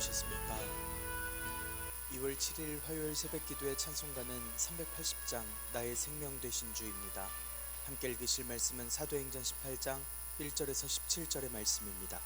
오셨습니까? 2월 7일 화요일 새벽 기도의 찬송가는 380장 나의 생명 되신 주입니다. 함께 읽으실 말씀은 사도행전 18장 1절에서 17절의 말씀입니다.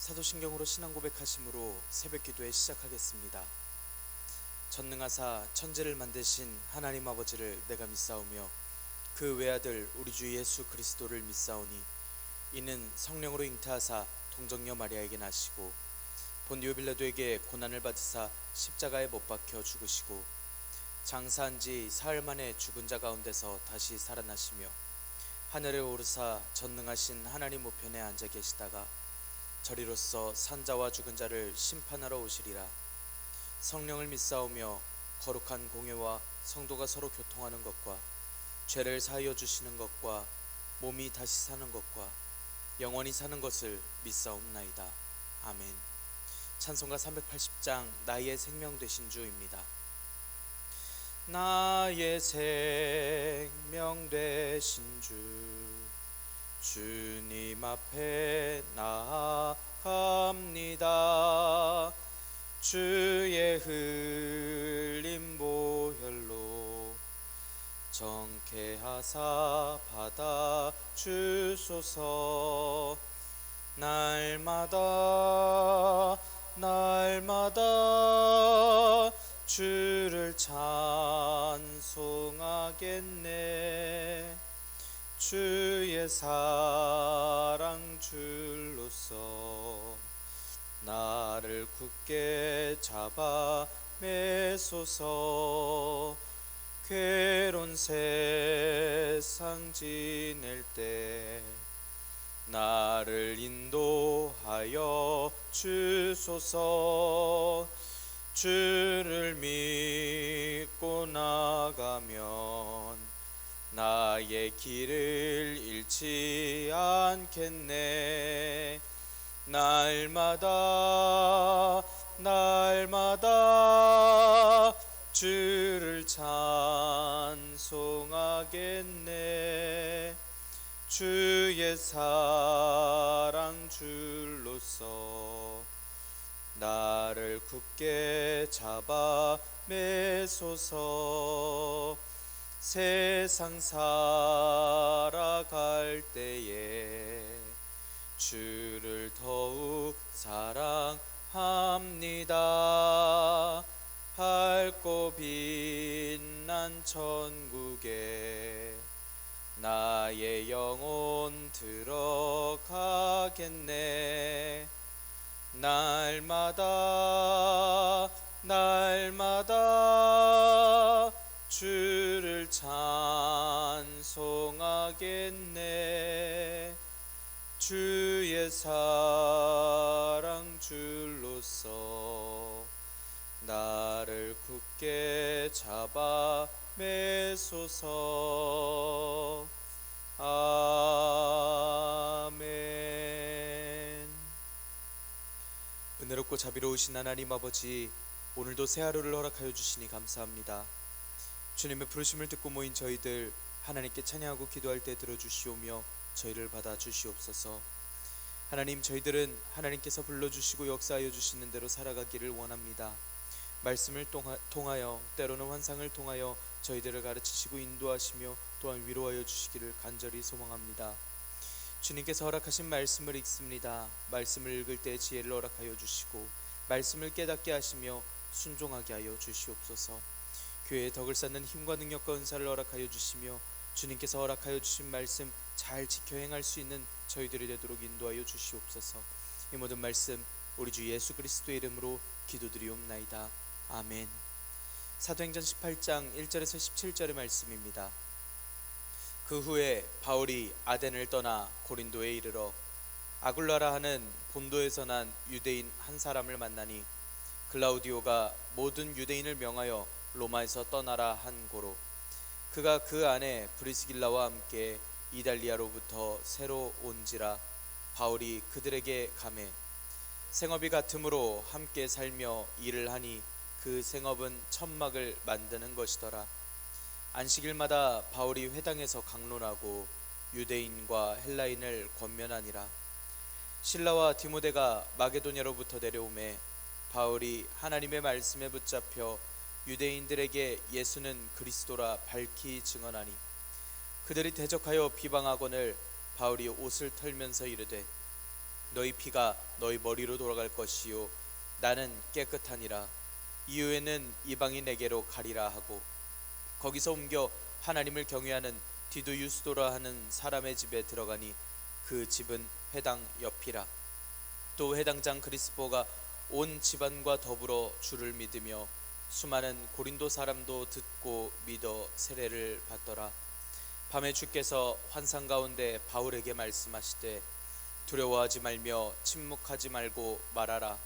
사도신경으로 신앙 고백하심으로 새벽 기도에 시작하겠습니다. 전능하사 천지를 만드신 하나님 아버지를 내가 믿사오며 그 외아들 우리 주 예수 그리스도를 믿사오니 이는 성령으로 잉태하사 동정녀 마리아에게 나시고 본디오 빌라도에게 고난을 받으사 십자가에 못 박혀 죽으시고 장사한 지 사흘 만에 죽은 자 가운데서 다시 살아나시며 하늘에 오르사 전능하신 하나님 우편에 앉아 계시다가 저리로서 산자와 죽은 자를 심판하러 오시리라. 성령을 믿사오며 거룩한 공회와 성도가 서로 교통하는 것과 죄를 사하여 주시는 것과 몸이 다시 사는 것과 영원히 사는 것을 믿사옵나이다. 아멘. 찬송가 380장 나의 생명 되신 주입니다. 나의 생명 되신 주 주님 앞에 나아갑니다. 주의 흘린 보혈로 정케하사 받아 주소서. 날마다 주를 찬송하겠네. 주의 사랑 줄로서 나를 굳게 잡아 매소서. 괴로운 세상 지낼 때 나를 인도하여 주소서. 주를 믿고 나가면 나의 길을 잃지 않겠네. 날마다 주를 찬송하겠네. 주의 사랑 줄로서 나를 굳게 잡아 매소서. 세상 살아갈 때에 주를 더욱 사랑합니다. 밝고 빛난 천국에 나의 영혼 들어가겠네. 날마다 주를 찬송하겠네. 주의 사랑 줄로서 나를 굳게 잡아 매소서. 아멘. 은혜롭고 자비로우신 하나님 아버지, 오늘도 새 하루를 허락하여 주시니 감사합니다. 주님의 부르심을 듣고 모인 저희들 하나님께 찬양하고 기도할 때 들어주시오며 저희를 받아 주시옵소서. 하나님, 저희들은 하나님께서 불러주시고 역사하여 주시는 대로 살아가기를 원합니다. 말씀을 통하여 때로는 환상을 통하여 저희들을 가르치시고 인도하시며 또한 위로하여 주시기를 간절히 소망합니다. 주님께서 허락하신 말씀을 읽습니다. 말씀을 읽을 때 지혜를 허락하여 주시고 말씀을 깨닫게 하시며 순종하게 하여 주시옵소서. 교회의 덕을 쌓는 힘과 능력과 은사를 허락하여 주시며 주님께서 허락하여 주신 말씀 잘 지켜 행할 수 있는 저희들이 되도록 인도하여 주시옵소서. 이 모든 말씀 우리 주 예수 그리스도의 이름으로 기도드리옵나이다. 아멘. 사도행전 18장 1절에서 17절의 말씀입니다. 그 후에 바울이 아덴을 떠나 고린도에 이르러 아굴라라 하는 본도에서 난 유대인 한 사람을 만나니 글라우디오가 모든 유대인을 명하여 로마에서 떠나라 한 고로 그가 그 안에 브리스길라와 함께 이달리아로부터 새로 온지라 바울이 그들에게 가매 생업이 같으므로 함께 살며 일을 하니 그 생업은 천막을 만드는 것이더라. 안식일마다 바울이 회당에서 강론하고 유대인과 헬라인을 권면하니라. 실라와 디모데가 마게도냐로부터 내려오매 바울이 하나님의 말씀에 붙잡혀 유대인들에게 예수는 그리스도라 밝히 증언하니 그들이 대적하여 비방하거늘 바울이 옷을 털면서 이르되 너희 피가 너희 머리로 돌아갈 것이요 나는 깨끗하니라. 이후에는 이방인에게로 가리라 하고 거기서 옮겨 하나님을 경외하는 디두유스도라 하는 사람의 집에 들어가니 그 집은 회당 옆이라. 또 회당장 그리스포가 온 집안과 더불어 주를 믿으며 수많은 고린도 사람도 듣고 믿어 세례를 받더라. 밤에 주께서 환상 가운데 바울에게 말씀하시되 두려워하지 말며 침묵하지 말고 말하라.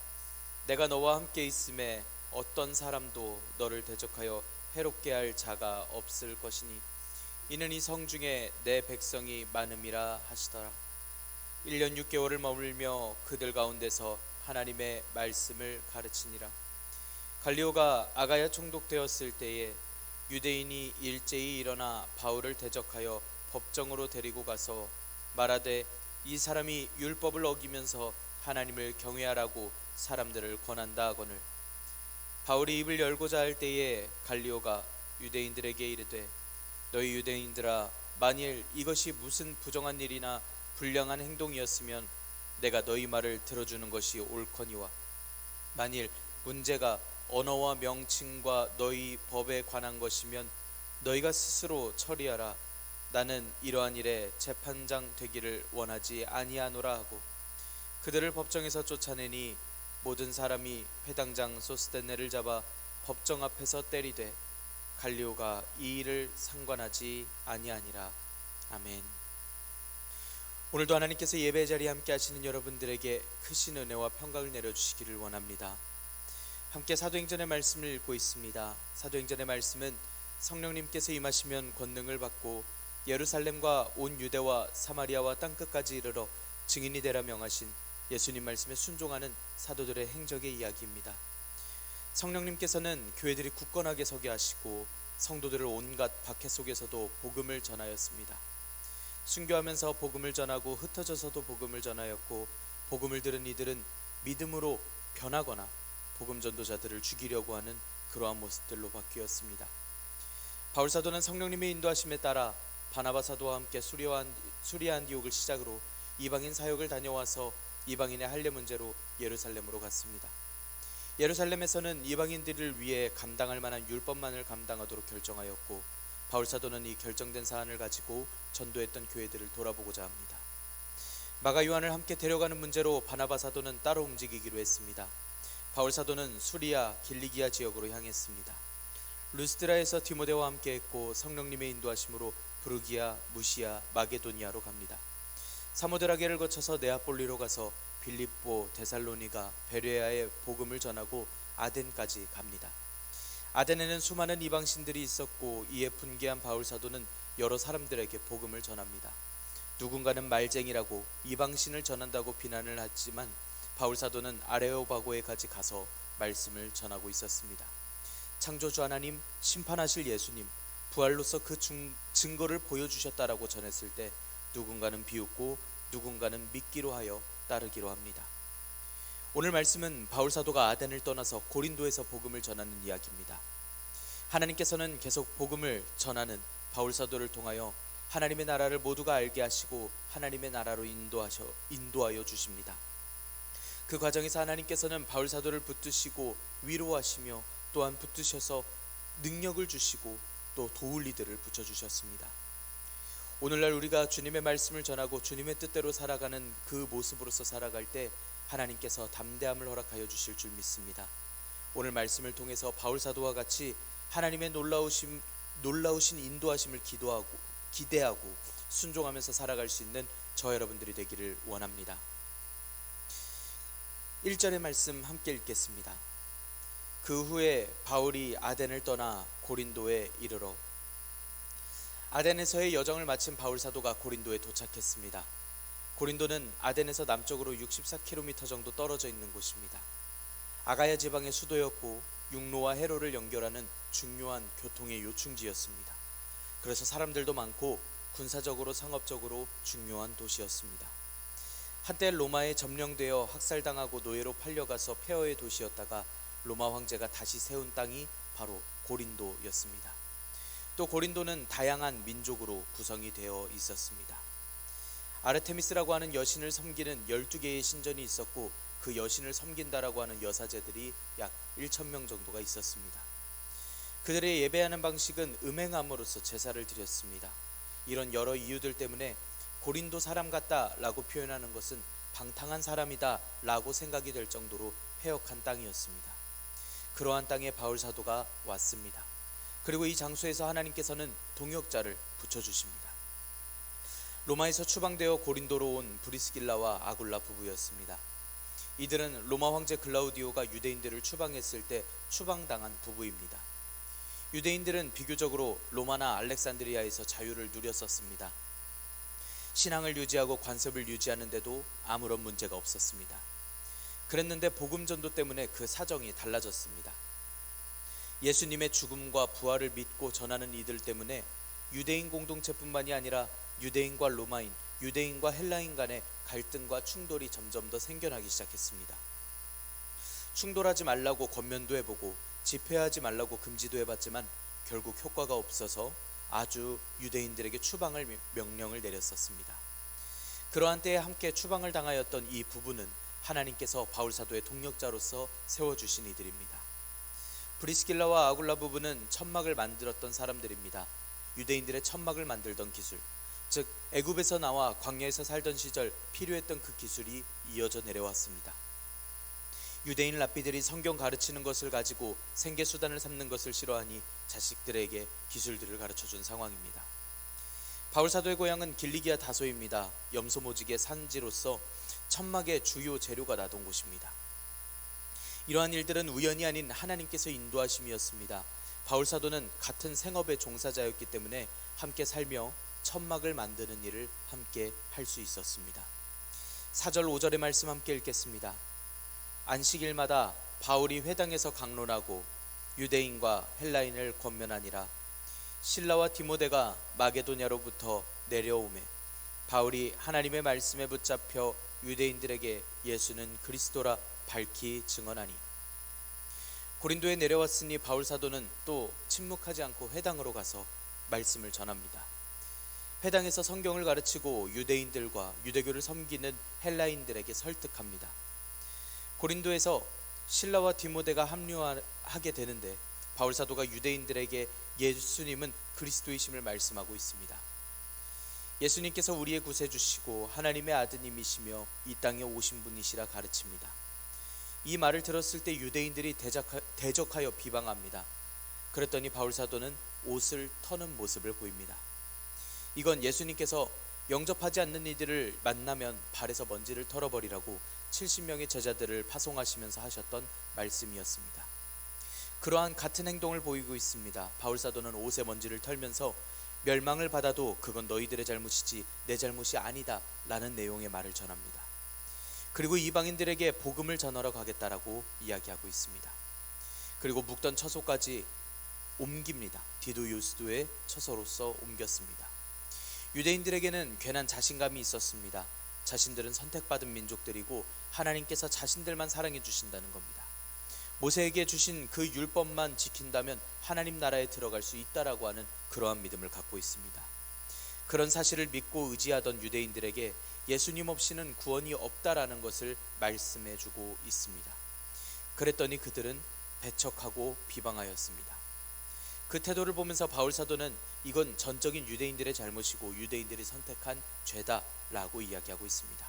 내가 너와 함께 있음에 어떤 사람도 너를 대적하여 해롭게 할 자가 없을 것이니 이는 이 성중에 내 백성이 많음이라 하시더라. 1년 6개월을 머물며 그들 가운데서 하나님의 말씀을 가르치니라. 갈리오가 아가야 총독되었을 때에 유대인이 일제히 일어나 바울을 대적하여 법정으로 데리고 가서 말하되 이 사람이 율법을 어기면서 하나님을 경외하라고 사람들을 권한다 하거늘 바울이 입을 열고자 할 때에 갈리오가 유대인들에게 이르되 너희 유대인들아 만일 이것이 무슨 부정한 일이나 불량한 행동이었으면 내가 너희 말을 들어주는 것이 옳거니와 만일 문제가 언어와 명칭과 너희 법에 관한 것이면 너희가 스스로 처리하라. 나는 이러한 일에 재판장 되기를 원하지 아니하노라 하고 그들을 법정에서 쫓아내니 모든 사람이 회당장 소스데네를 잡아 법정 앞에서 때리되 갈리오가 이 일을 상관하지 아니하니라. 아멘. 오늘도 하나님께서 예배 자리에 함께 하시는 여러분들에게 크신 은혜와 평강을 내려주시기를 원합니다. 함께 사도행전의 말씀을 읽고 있습니다. 사도행전의 말씀은 성령님께서 임하시면 권능을 받고 예루살렘과 온 유대와 사마리아와 땅끝까지 이르러 증인이 되라 명하신 예수님 말씀에 순종하는 사도들의 행적의 이야기입니다. 성령님께서는 교회들이 굳건하게 서게 하시고 성도들을 온갖 박해 속에서도 복음을 전하였습니다. 순교하면서 복음을 전하고 흩어져서도 복음을 전하였고 복음을 들은 이들은 믿음으로 변하거나 복음 전도자들을 죽이려고 하는 그러한 모습들로 바뀌었습니다. 바울 사도는 성령님의 인도하심에 따라 바나바 사도와 함께 수리아 안디옥을 시작으로 이방인 사역을 다녀와서 이방인의 할례 문제로 예루살렘으로 갔습니다. 예루살렘에서는 이방인들을 위해 감당할 만한 율법만을 감당하도록 결정하였고 바울 사도는 이 결정된 사안을 가지고 전도했던 교회들을 돌아보고자 합니다. 마가 요한을 함께 데려가는 문제로 바나바 사도는 따로 움직이기로 했습니다. 바울 사도는 수리아 길리기아 지역으로 향했습니다. 루스드라에서 디모데와 함께 했고 성령님의 인도하심으로 부르기아, 무시아, 마게도니아로 갑니다. 사모드라게를 거쳐서 네아폴리로 가서 빌립보, 데살로니가, 베레아에 복음을 전하고 아덴까지 갑니다. 아덴에는 수많은 이방신들이 있었고 이에 분개한 바울 사도는 여러 사람들에게 복음을 전합니다. 누군가는 말쟁이라고 이방신을 전한다고 비난을 했지만 바울 사도는 아레오바고에까지 가서 말씀을 전하고 있었습니다. 창조주 하나님, 심판하실 예수님, 부활로서 그 증거를 보여주셨다라고 전했을 때 누군가는 비웃고 누군가는 믿기로 하여 따르기로 합니다. 오늘 말씀은 바울 사도가 아덴을 떠나서 고린도에서 복음을 전하는 이야기입니다. 하나님께서는 계속 복음을 전하는 바울 사도를 통하여 하나님의 나라를 모두가 알게 하시고 하나님의 나라로 인도하여 주십니다. 그 과정에서 하나님께서는 바울 사도를 붙드시고 위로하시며 또한 붙드셔서 능력을 주시고 또 도울 이들을 붙여주셨습니다. 오늘날 우리가 주님의 말씀을 전하고 주님의 뜻대로 살아가는 그 모습으로서 살아갈 때 하나님께서 담대함을 허락하여 주실 줄 믿습니다. 오늘 말씀을 통해서 바울 사도와 같이 하나님의 놀라우신 인도하심을 기대하고 순종하면서 살아갈 수 있는 저 여러분들이 되기를 원합니다. 1절의 말씀 함께 읽겠습니다. 그 후에 바울이 아덴을 떠나 고린도에 이르러. 아덴에서의 여정을 마친 바울 사도가 고린도에 도착했습니다. 고린도는 아덴에서 남쪽으로 64km 정도 떨어져 있는 곳입니다. 아가야 지방의 수도였고 육로와 해로를 연결하는 중요한 교통의 요충지였습니다. 그래서 사람들도 많고 군사적으로 상업적으로 중요한 도시였습니다. 한때 로마에 점령되어 학살당하고 노예로 팔려가서 폐허의 도시였다가 로마 황제가 다시 세운 땅이 바로 고린도였습니다. 또 고린도는 다양한 민족으로 구성이 되어 있었습니다. 아르테미스라고 하는 여신을 섬기는 12개의 신전이 있었고 그 여신을 섬긴다라고 하는 여사제들이 약 1,000명 정도가 있었습니다. 그들의 예배하는 방식은 음행함으로써 제사를 드렸습니다. 이런 여러 이유들 때문에 고린도 사람 같다 라고 표현하는 것은 방탕한 사람이다 라고 생각이 될 정도로 폐역한 땅이었습니다. 그러한 땅에 바울 사도가 왔습니다. 그리고 이 장소에서 하나님께서는 동역자를 붙여주십니다. 로마에서 추방되어 고린도로 온 브리스길라와 아굴라 부부였습니다. 이들은 로마 황제 글라우디오가 유대인들을 추방했을 때 추방당한 부부입니다. 유대인들은 비교적으로 로마나 알렉산드리아에서 자유를 누렸었습니다. 신앙을 유지하고 관습을 유지하는데도 아무런 문제가 없었습니다. 그랬는데 복음 전도 때문에 그 사정이 달라졌습니다. 예수님의 죽음과 부활을 믿고 전하는 이들 때문에 유대인 공동체뿐만이 아니라 유대인과 로마인, 유대인과 헬라인 간의 갈등과 충돌이 점점 더 생겨나기 시작했습니다. 충돌하지 말라고 권면도 해보고 집회하지 말라고 금지도 해봤지만 결국 효과가 없어서 아주 유대인들에게 추방을 명령을 내렸었습니다. 그러한 때에 함께 추방을 당하였던 이 부부는 하나님께서 바울 사도의 동역자로서 세워주신 이들입니다. 브리스길라와 아굴라 부부는 천막을 만들었던 사람들입니다. 유대인들의 천막을 만들던 기술, 즉 애굽에서 나와 광야에서 살던 시절 필요했던 그 기술이 이어져 내려왔습니다. 유대인 랍비들이 성경 가르치는 것을 가지고 생계수단을 삼는 것을 싫어하니 자식들에게 기술들을 가르쳐준 상황입니다. 바울 사도의 고향은 길리기아 다소입니다. 염소모직의 산지로서 천막의 주요 재료가 나던 곳입니다. 이러한 일들은 우연이 아닌 하나님께서 인도하심이었습니다. 바울 사도는 같은 생업의 종사자였기 때문에 함께 살며 천막을 만드는 일을 함께 할 수 있었습니다. 4절 5절의 말씀 함께 읽겠습니다. 안식일마다 바울이 회당에서 강론하고 유대인과 헬라인을 권면하니라. 실라와 디모데가 마게도냐로부터 내려오매 바울이 하나님의 말씀에 붙잡혀 유대인들에게 예수는 그리스도라 밝히 증언하니. 고린도에 내려왔으니 바울 사도는 또 침묵하지 않고 회당으로 가서 말씀을 전합니다. 회당에서 성경을 가르치고 유대인들과 유대교를 섬기는 헬라인들에게 설득합니다. 고린도에서 실라와 디모데가 합류하게 되는데 바울 사도가 유대인들에게 예수님은 그리스도이심을 말씀하고 있습니다. 예수님께서 우리의 구세주시고 하나님의 아드님이시며 이 땅에 오신 분이시라 가르칩니다. 이 말을 들었을 때 유대인들이 대적하여 비방합니다. 그랬더니 바울 사도는 옷을 터는 모습을 보입니다. 이건 예수님께서 영접하지 않는 이들을 만나면 발에서 먼지를 털어버리라고 70명의 제자들을 파송하시면서 하셨던 말씀이었습니다. 그러한 같은 행동을 보이고 있습니다. 바울 사도는 옷에 먼지를 털면서 멸망을 받아도 그건 너희들의 잘못이지 내 잘못이 아니다 라는 내용의 말을 전합니다. 그리고 이방인들에게 복음을 전하러 가겠다라고 이야기하고 있습니다. 그리고 묵던 처소까지 옮깁니다. 디도 유스도의 처소로서 옮겼습니다. 유대인들에게는 괜한 자신감이 있었습니다. 자신들은 선택받은 민족들이고 하나님께서 자신들만 사랑해 주신다는 겁니다. 모세에게 주신 그 율법만 지킨다면 하나님 나라에 들어갈 수 있다라고 하는 그러한 믿음을 갖고 있습니다. 그런 사실을 믿고 의지하던 유대인들에게 예수님 없이는 구원이 없다라는 것을 말씀해 주고 있습니다. 그랬더니 그들은 배척하고 비방하였습니다. 그 태도를 보면서 바울 사도는 이건 전적인 유대인들의 잘못이고 유대인들이 선택한 죄다라고 이야기하고 있습니다.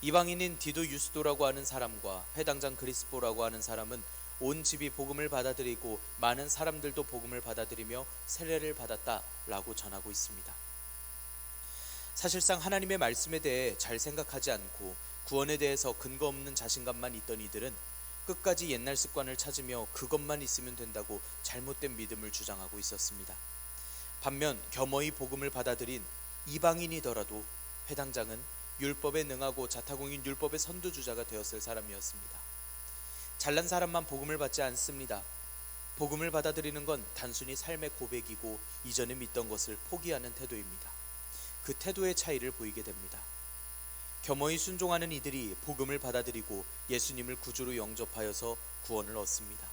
이방인인 디도 유스도라고 하는 사람과 회당장 그리스포라고 하는 사람은 온 집이 복음을 받아들이고 많은 사람들도 복음을 받아들이며 세례를 받았다라고 전하고 있습니다. 사실상 하나님의 말씀에 대해 잘 생각하지 않고 구원에 대해서 근거 없는 자신감만 있던 이들은 끝까지 옛날 습관을 찾으며 그것만 있으면 된다고 잘못된 믿음을 주장하고 있었습니다. 반면 겸허히 복음을 받아들인 이방인이더라도 회당장은 율법에 능하고 자타공인 율법의 선두주자가 되었을 사람이었습니다. 잘난 사람만 복음을 받지 않습니다. 복음을 받아들이는 건 단순히 삶의 고백이고 이전에 믿던 것을 포기하는 태도입니다. 그 태도의 차이를 보이게 됩니다. 겸허히 순종하는 이들이 복음을 받아들이고 예수님을 구주로 영접하여서 구원을 얻습니다.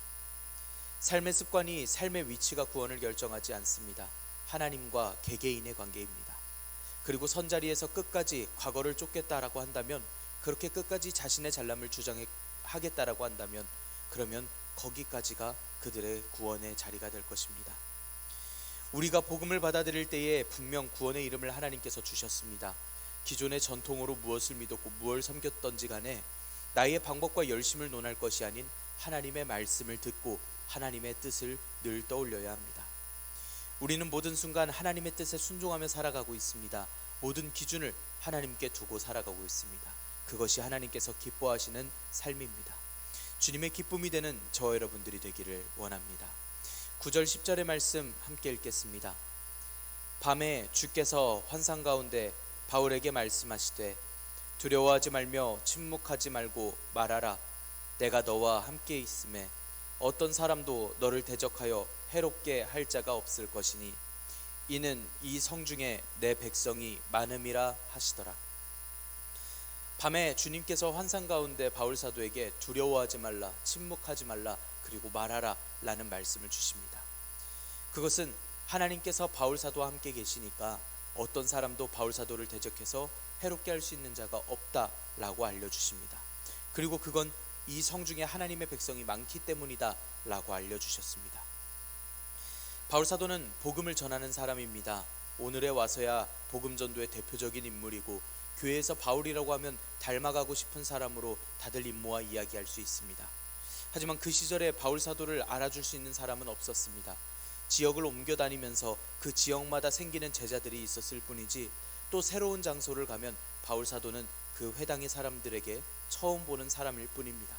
삶의 습관이 삶의 위치가 구원을 결정하지 않습니다. 하나님과 개개인의 관계입니다. 그리고 선자리에서 끝까지 과거를 쫓겠다라고 한다면, 그렇게 끝까지 자신의 잘남을 주장하겠다라고 한다면, 그러면 거기까지가 그들의 구원의 자리가 될 것입니다. 우리가 복음을 받아들일 때에 분명 구원의 이름을 하나님께서 주셨습니다. 기존의 전통으로 무엇을 믿었고 무엇을 섬겼던지 간에 나의 방법과 열심을 논할 것이 아닌 하나님의 말씀을 듣고 하나님의 뜻을 늘 떠올려야 합니다. 우리는 모든 순간 하나님의 뜻에 순종하며 살아가고 있습니다. 모든 기준을 하나님께 두고 살아가고 있습니다. 그것이 하나님께서 기뻐하시는 삶입니다. 주님의 기쁨이 되는 저와 여러분들이 되기를 원합니다. 9절 10절의 말씀 함께 읽겠습니다. 밤에 주께서 환상 가운데 바울에게 말씀하시되 두려워하지 말며 침묵하지 말고 말하라. 내가 너와 함께 있음에 어떤 사람도 너를 대적하여 해롭게 할 자가 없을 것이니 이는 이 성중에 내 백성이 많음이라 하시더라. 밤에 주님께서 환상 가운데 바울 사도에게 두려워하지 말라, 침묵하지 말라, 그리고 말하라 라는 말씀을 주십니다. 그것은 하나님께서 바울 사도와 함께 계시니까 어떤 사람도 바울 사도를 대적해서 해롭게 할 수 있는 자가 없다라고 알려주십니다. 그리고 그건 이 성중에 하나님의 백성이 많기 때문이다 라고 알려주셨습니다. 바울 사도는 복음을 전하는 사람입니다. 오늘에 와서야 복음 전도의 대표적인 인물이고 교회에서 바울이라고 하면 닮아가고 싶은 사람으로 다들 임모와 이야기할 수 있습니다. 하지만 그 시절에 바울 사도를 알아줄 수 있는 사람은 없었습니다. 지역을 옮겨 다니면서 그 지역마다 생기는 제자들이 있었을 뿐이지 또 새로운 장소를 가면 바울 사도는 그 회당의 사람들에게 처음 보는 사람일 뿐입니다.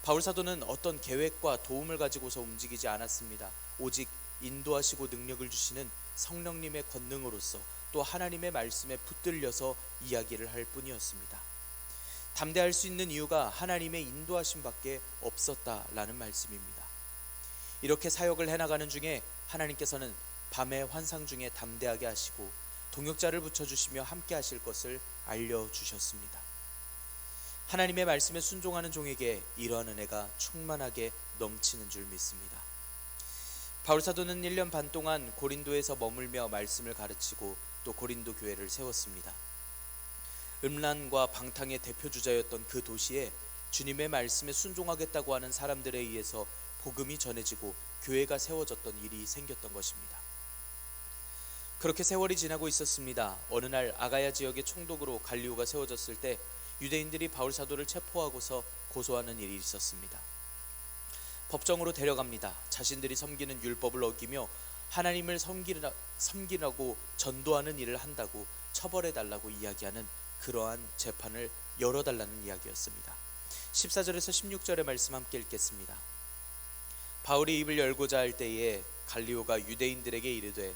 바울 사도는 어떤 계획과 도움을 가지고서 움직이지 않았습니다. 오직 인도하시고 능력을 주시는 성령님의 권능으로서 또 하나님의 말씀에 붙들려서 이야기를 할 뿐이었습니다. 담대할 수 있는 이유가 하나님의 인도하심 밖에 없었다라는 말씀입니다. 이렇게 사역을 해나가는 중에 하나님께서는 밤의 환상 중에 담대하게 하시고 동역자를 붙여주시며 함께 하실 것을 알려주셨습니다. 하나님의 말씀에 순종하는 종에게 이러한 은혜가 충만하게 넘치는 줄 믿습니다. 바울 사도는 1년 반 동안 고린도에서 머물며 말씀을 가르치고 또 고린도 교회를 세웠습니다. 음란과 방탕의 대표주자였던 그 도시에 주님의 말씀에 순종하겠다고 하는 사람들에 의해서 복음이 전해지고 교회가 세워졌던 일이 생겼던 것입니다. 그렇게 세월이 지나고 있었습니다. 어느 날 아가야 지역의 총독으로 갈리오가 세워졌을 때 유대인들이 바울 사도를 체포하고서 고소하는 일이 있었습니다. 법정으로 데려갑니다. 자신들이 섬기는 율법을 어기며 하나님을 섬기라고 전도하는 일을 한다고 처벌해달라고 이야기하는 그러한 재판을 열어달라는 이야기였습니다. 14절에서 16절의 말씀 함께 읽겠습니다. 바울이 입을 열고자 할 때에 갈리오가 유대인들에게 이르되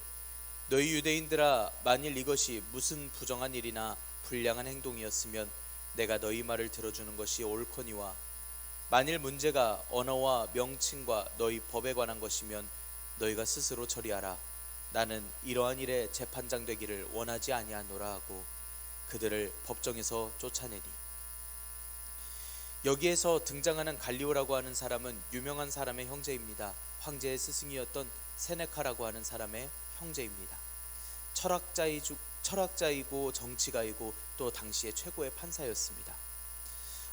너희 유대인들아, 만일 이것이 무슨 부정한 일이나 불량한 행동이었으면 내가 너희 말을 들어주는 것이 옳거니와 만일 문제가 언어와 명칭과 너희 법에 관한 것이면 너희가 스스로 처리하라. 나는 이러한 일에 재판장 되기를 원하지 아니하노라 하고 그들을 법정에서 쫓아내니. 여기에서 등장하는 갈리오라고 하는 사람은 유명한 사람의 형제입니다. 황제의 스승이었던 세네카라고 하는 사람의 형제입니다. 철학자이고 정치가이고 또 당시의 최고의 판사였습니다.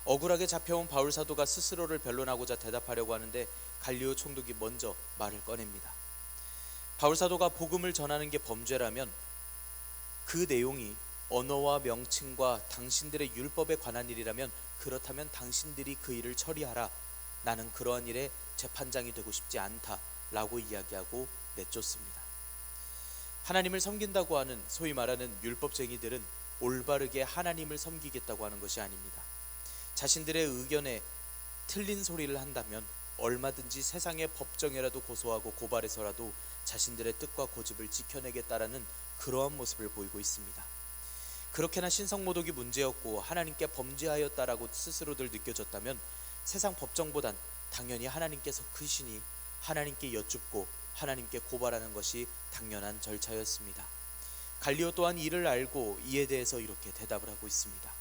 억울하게 잡혀온 바울 사도가 스스로를 변론하고자 대답하려고 하는데 갈리오 총독이 먼저 말을 꺼냅니다. 바울 사도가 복음을 전하는 게 범죄라면 그 내용이 언어와 명칭과 당신들의 율법에 관한 일이라면 그렇다면 당신들이 그 일을 처리하라. 나는 그러한 일에 재판장이 되고 싶지 않다 라고 이야기하고 내쫓습니다. 하나님을 섬긴다고 하는 소위 말하는 율법쟁이들은 올바르게 하나님을 섬기겠다고 하는 것이 아닙니다. 자신들의 의견에 틀린 소리를 한다면 얼마든지 세상의 법정에라도 고소하고 고발해서라도 자신들의 뜻과 고집을 지켜내겠다라는 그러한 모습을 보이고 있습니다. 그렇게나 신성모독이 문제였고 하나님께 범죄하였다라고 스스로들 느껴졌다면 세상 법정보단 당연히 하나님께서 크시니 하나님께 여쭙고 하나님께 고발하는 것이 당연한 절차였습니다. 갈리오 또한 이를 알고 이에 대해서 이렇게 대답을 하고 있습니다.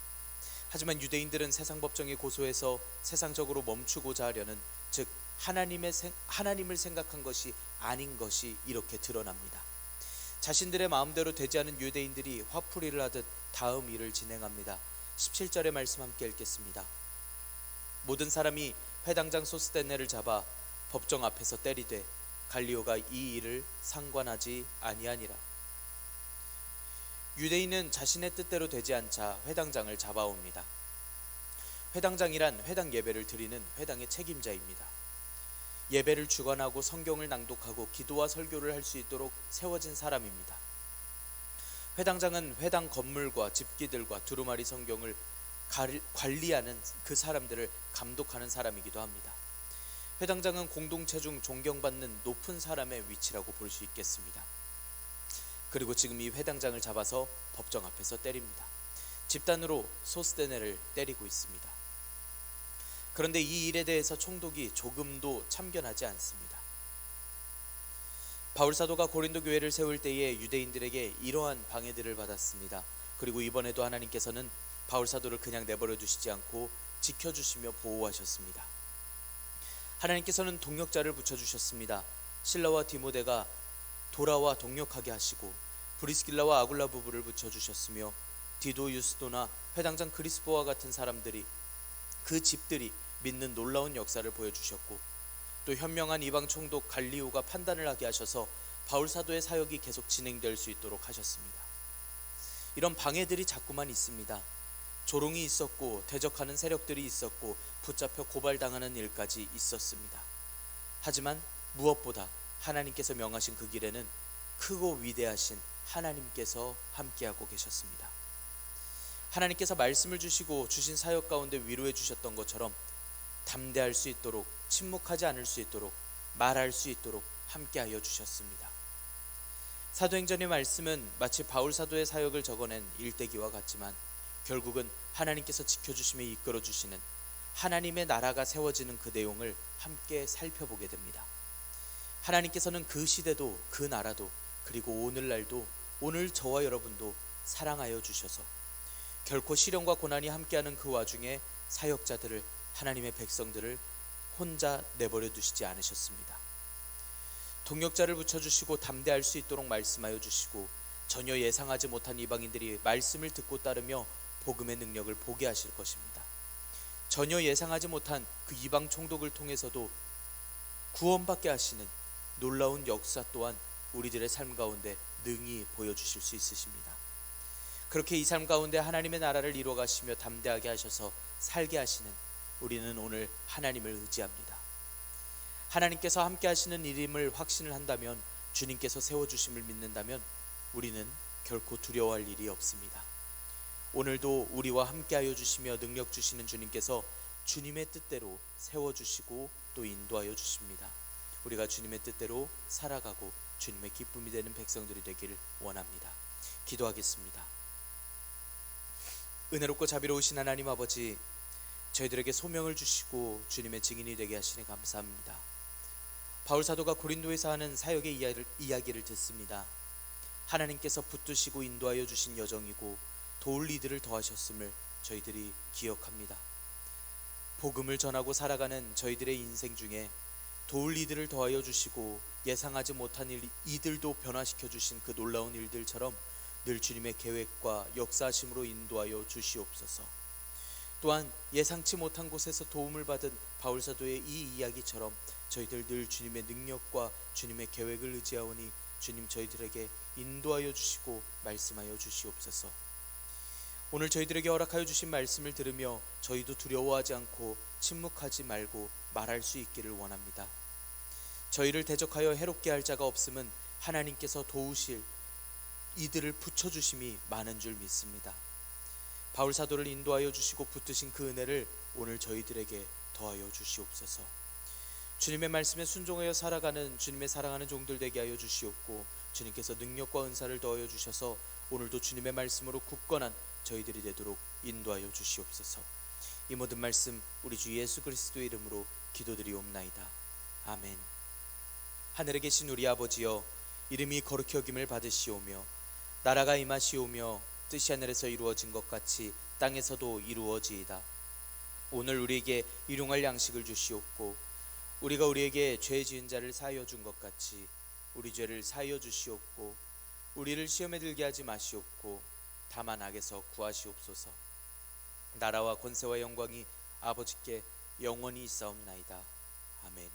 하지만 유대인들은 세상 법정에 고소해서 세상적으로 멈추고자 하려는, 즉 하나님을 생각한 것이 아닌 것이 이렇게 드러납니다. 자신들의 마음대로 되지 않은 유대인들이 화풀이를 하듯 다음 일을 진행합니다. 17절의 말씀 함께 읽겠습니다. 모든 사람이 회당장 소스데네를 잡아 법정 앞에서 때리되 갈리오가 이 일을 상관하지 아니하니라. 유대인은 자신의 뜻대로 되지 않자 회당장을 잡아옵니다. 회당장이란 회당 예배를 드리는 회당의 책임자입니다. 예배를 주관하고 성경을 낭독하고 기도와 설교를 할 수 있도록 세워진 사람입니다. 회당장은 회당 건물과 집기들과 두루마리 성경을 관리하는 그 사람들을 감독하는 사람이기도 합니다. 회당장은 공동체 중 존경받는 높은 사람의 위치라고 볼 수 있겠습니다. 그리고 지금 이 회당장을 잡아서 법정 앞에서 때립니다. 집단으로 소스데네를 때리고 있습니다. 그런데 이 일에 대해서 총독이 조금도 참견하지 않습니다. 바울 사도가 고린도 교회를 세울 때에 유대인들에게 이러한 방해들을 받았습니다. 그리고 이번에도 하나님께서는 바울 사도를 그냥 내버려 두시지 않고 지켜주시며 보호하셨습니다. 하나님께서는 동역자를 붙여주셨습니다. 실라와 디모데가 돌아와 동역하게 하시고 브리스길라와 아굴라 부부를 붙여주셨으며 디도 유스도나 회당장 그리스보와 같은 사람들이, 그 집들이 믿는 놀라운 역사를 보여주셨고, 또 현명한 이방 총독 갈리오가 판단을 하게 하셔서 바울 사도의 사역이 계속 진행될 수 있도록 하셨습니다. 이런 방해들이 자꾸만 있습니다. 조롱이 있었고 대적하는 세력들이 있었고 붙잡혀 고발당하는 일까지 있었습니다. 하지만 무엇보다 하나님께서 명하신 그 길에는 크고 위대하신 하나님께서 함께하고 계셨습니다. 하나님께서 말씀을 주시고 주신 사역 가운데 위로해 주셨던 것처럼 담대할 수 있도록, 침묵하지 않을 수 있도록, 말할 수 있도록 함께하여 주셨습니다. 사도행전의 말씀은 마치 바울 사도의 사역을 적어낸 일대기와 같지만 결국은 하나님께서 지켜주시며 이끌어주시는 하나님의 나라가 세워지는 그 내용을 함께 살펴보게 됩니다. 하나님께서는 그 시대도 그 나라도 그리고 오늘날도 오늘 저와 여러분도 사랑하여 주셔서 결코 시련과 고난이 함께하는 그 와중에 사역자들을, 하나님의 백성들을 혼자 내버려 두시지 않으셨습니다. 동역자를 붙여주시고 담대할 수 있도록 말씀하여 주시고 전혀 예상하지 못한 이방인들이 말씀을 듣고 따르며 복음의 능력을 보게 하실 것입니다. 전혀 예상하지 못한 그 이방 총독을 통해서도 구원받게 하시는 놀라운 역사 또한 우리들의 삶 가운데 능히 보여주실 수 있으십니다. 그렇게 이 삶 가운데 하나님의 나라를 이루어가시며 담대하게 하셔서 살게 하시는 우리는 오늘 하나님을 의지합니다. 하나님께서 함께 하시는 일임을 확신을 한다면, 주님께서 세워주심을 믿는다면 우리는 결코 두려워할 일이 없습니다. 오늘도 우리와 함께하여 주시며 능력 주시는 주님께서 주님의 뜻대로 세워주시고 또 인도하여 주십니다. 우리가 주님의 뜻대로 살아가고 주님의 기쁨이 되는 백성들이 되기를 원합니다. 기도하겠습니다. 은혜롭고 자비로우신 하나님 아버지, 저희들에게 소명을 주시고 주님의 증인이 되게 하시니 감사합니다. 바울 사도가 고린도에서 하는 사역의 이야기를 듣습니다. 하나님께서 붙드시고 인도하여 주신 여정이고 도울 이들을 더하셨음을 저희들이 기억합니다. 복음을 전하고 살아가는 저희들의 인생 중에 도울 이들을 더하여 주시고 예상하지 못한 이들도 변화시켜 주신 그 놀라운 일들처럼 늘 주님의 계획과 역사하심으로 인도하여 주시옵소서. 또한 예상치 못한 곳에서 도움을 받은 바울 사도의 이 이야기처럼 저희들 늘 주님의 능력과 주님의 계획을 의지하오니 주님 저희들에게 인도하여 주시고 말씀하여 주시옵소서. 오늘 저희들에게 허락하여 주신 말씀을 들으며 저희도 두려워하지 않고 침묵하지 말고 말할 수 있기를 원합니다. 저희를 대적하여 해롭게 할 자가 없음은 하나님께서 도우실 이들을 붙여주심이 많은 줄 믿습니다. 바울 사도를 인도하여 주시고 붙드신 그 은혜를 오늘 저희들에게 더하여 주시옵소서. 주님의 말씀에 순종하여 살아가는 주님의 사랑하는 종들 되게 하여 주시옵고 주님께서 능력과 은사를 더하여 주셔서 오늘도 주님의 말씀으로 굳건한 저희들이 되도록 인도하여 주시옵소서. 이 모든 말씀 우리 주 예수 그리스도의 이름으로 기도드리옵나이다. 아멘. 하늘에 계신 우리 아버지여, 이름이 거룩히 여김을 받으시오며 나라가 임하시오며 뜻이 하늘에서 이루어진 것 같이 땅에서도 이루어지이다. 오늘 우리에게 일용할 양식을 주시옵고 우리가 우리에게 죄 지은 자를 사하여 준 것 같이 우리 죄를 사하여 주시옵고 우리를 시험에 들게 하지 마시옵고 다만 악에서 구하시옵소서. 나라와 권세와 영광이 아버지께 영원히 있사옵나이다. 아멘.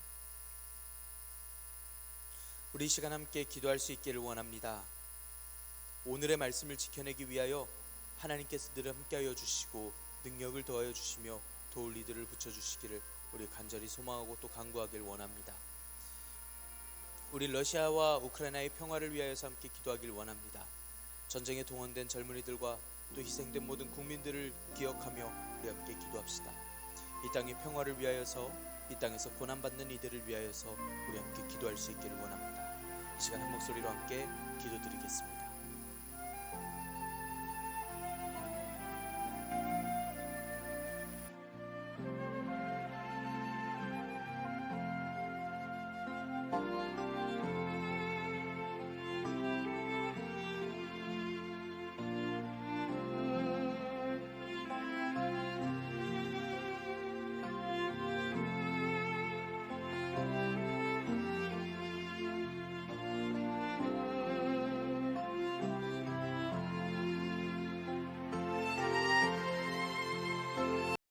우리 이 시간 함께 기도할 수 있기를 원합니다. 오늘의 말씀을 지켜내기 위하여 하나님께서 늘 함께하여 주시고 능력을 더하여 주시며 도울 이들을 붙여주시기를 우리 간절히 소망하고 또 간구하길 원합니다. 우리 러시아와 우크라이나의 평화를 위하여서 함께 기도하길 원합니다. 전쟁에 동원된 젊은이들과 또 희생된 모든 국민들을 기억하며 우리 함께 기도합시다. 이 땅의 평화를 위하여서, 이 땅에서 고난받는 이들을 위하여서 우리 함께 기도할 수 있기를 원합니다. 이 시간 한 목소리로 함께 기도드리겠습니다.